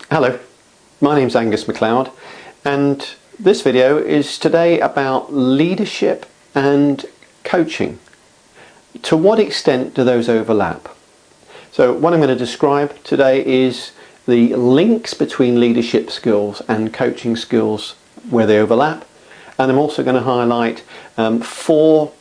Hello, my name's Angus MacLeod, and this video is today about leadership and coaching. To what extent do those overlap? So what I'm going to describe today is the links between leadership skills and coaching skills where they overlap, and I'm also going to highlight 4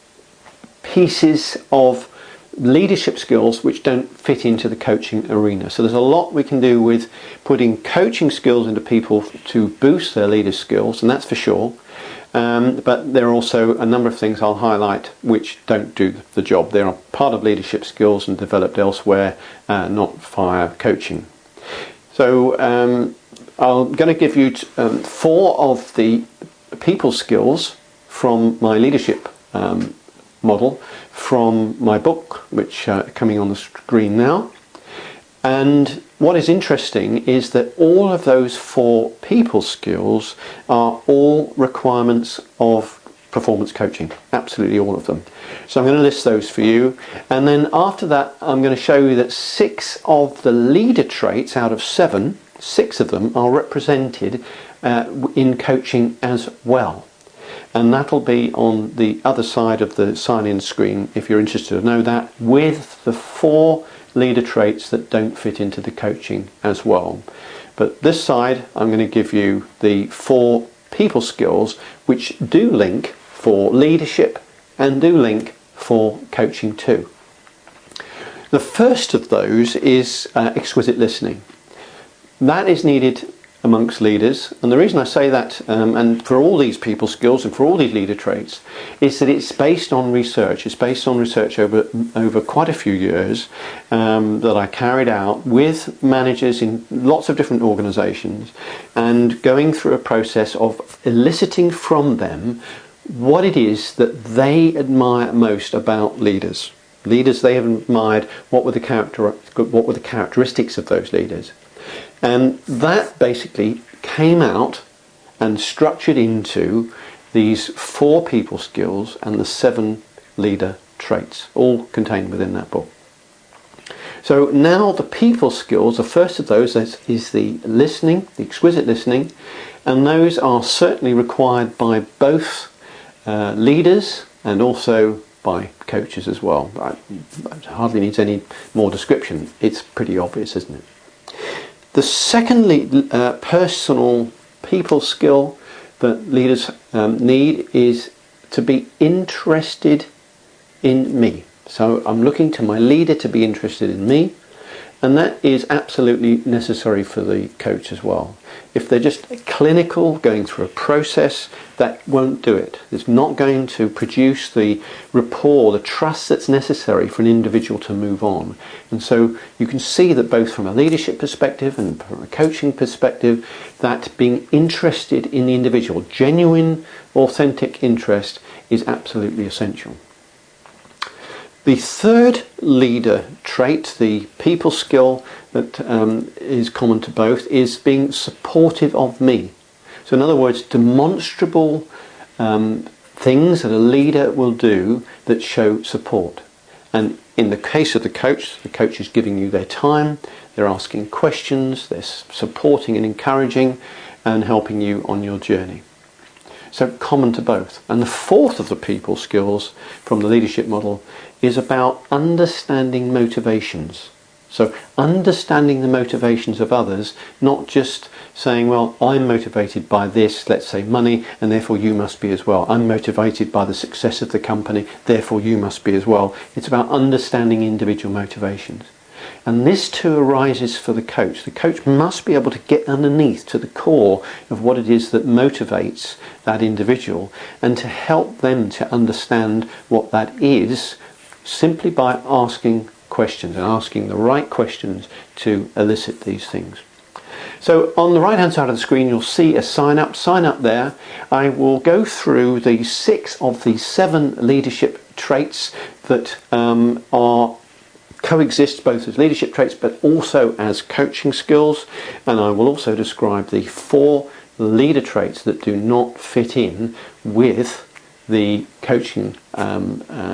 pieces of leadership skills which don't fit into the coaching arena. So there's a lot we can do with putting coaching skills into people to boost their leader skills, and that's for sure. But there are also a number of things I'll highlight which don't do the job. They are part of leadership skills and developed elsewhere, not via coaching. So I'm going to give you 4 of the people skills from my leadership model from my book, which coming on the screen now. And what is interesting is that all of those 4 people skills are all requirements of performance coaching, absolutely all of them. So I'm going to list those for you, and then after that I'm going to show you that 6 of the leader traits out of 7, 6 of them are represented in coaching as well. And that'll be on the other side of the sign-in screen if you're interested to know that, with the 4 leader traits that don't fit into the coaching as well. But this side I'm going to give you the 4 people skills which do link for leadership and do link for coaching too. The first of those is exquisite listening. That is needed amongst leaders, and the reason I say that, and for all these people skills and for all these leader traits, is that it's based on research. It's based on research over quite a few years that I carried out with managers in lots of different organisations, and going through a process of eliciting from them what it is that they admire most about leaders. Leaders they have admired, what were the characteristics of those leaders. And that basically came out and structured into these 4 people skills and the 7 leader traits, all contained within that book. So now the people skills, the first of those is the listening, the exquisite listening, and those are certainly required by both leaders and also by coaches as well. It hardly needs any more description. It's pretty obvious, isn't it? The second personal people skill that leaders need is to be interested in me. So I'm looking to my leader to be interested in me, and that is absolutely necessary for the coach as well. If they're just clinical, going through a process, that won't do it. It's not going to produce the rapport, the trust that's necessary for an individual to move on. And so you can see that both from a leadership perspective and from a coaching perspective, that being interested in the individual, genuine, authentic interest, is absolutely essential. The third leader trait, the people skill that is common to both, is being supportive of me. So in other words, demonstrable things that a leader will do that show support. And in the case of the coach is giving you their time, they're asking questions, they're supporting and encouraging and helping you on your journey. So common to both. And the fourth of the people skills from the leadership model is about understanding motivations. So understanding the motivations of others, not just saying, well, I'm motivated by this, let's say money, and therefore you must be as well. I'm motivated by the success of the company, therefore you must be as well. It's about understanding individual motivations. And this too arises for the coach. The coach must be able to get underneath to the core of what it is that motivates that individual, and to help them to understand what that is simply by asking questions and asking the right questions to elicit these things. So on the right hand side of the screen you'll see a sign up there. I will go through the 6 of the 7 leadership traits that coexist both as leadership traits but also as coaching skills, and I will also describe the 4 leader traits that do not fit in with the coaching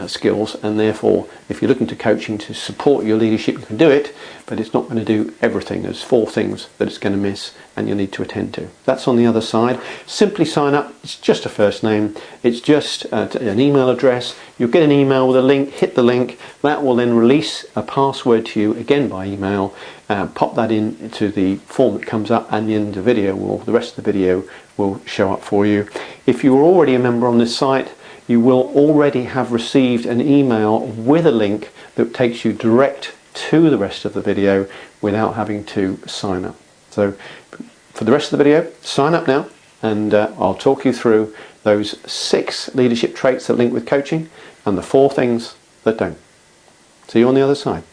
skills, and therefore if you're looking to coaching to support your leadership, you can do it, but it's not going to do everything. There's 4 things that it's going to miss and you'll need to attend to. That's on the other side. Simply sign up. It's just a first name. It's just an email address. You'll get an email with a link. Hit the link. That will then release a password to you again by email. Pop that into the form that comes up, and then the rest of the video will show up for you. If you are already a member on this site, you will already have received an email with a link that takes you direct to the rest of the video without having to sign up. So for the rest of the video, sign up now, and I'll talk you through those 6 leadership traits that link with coaching and the 4 things that don't. See you on the other side.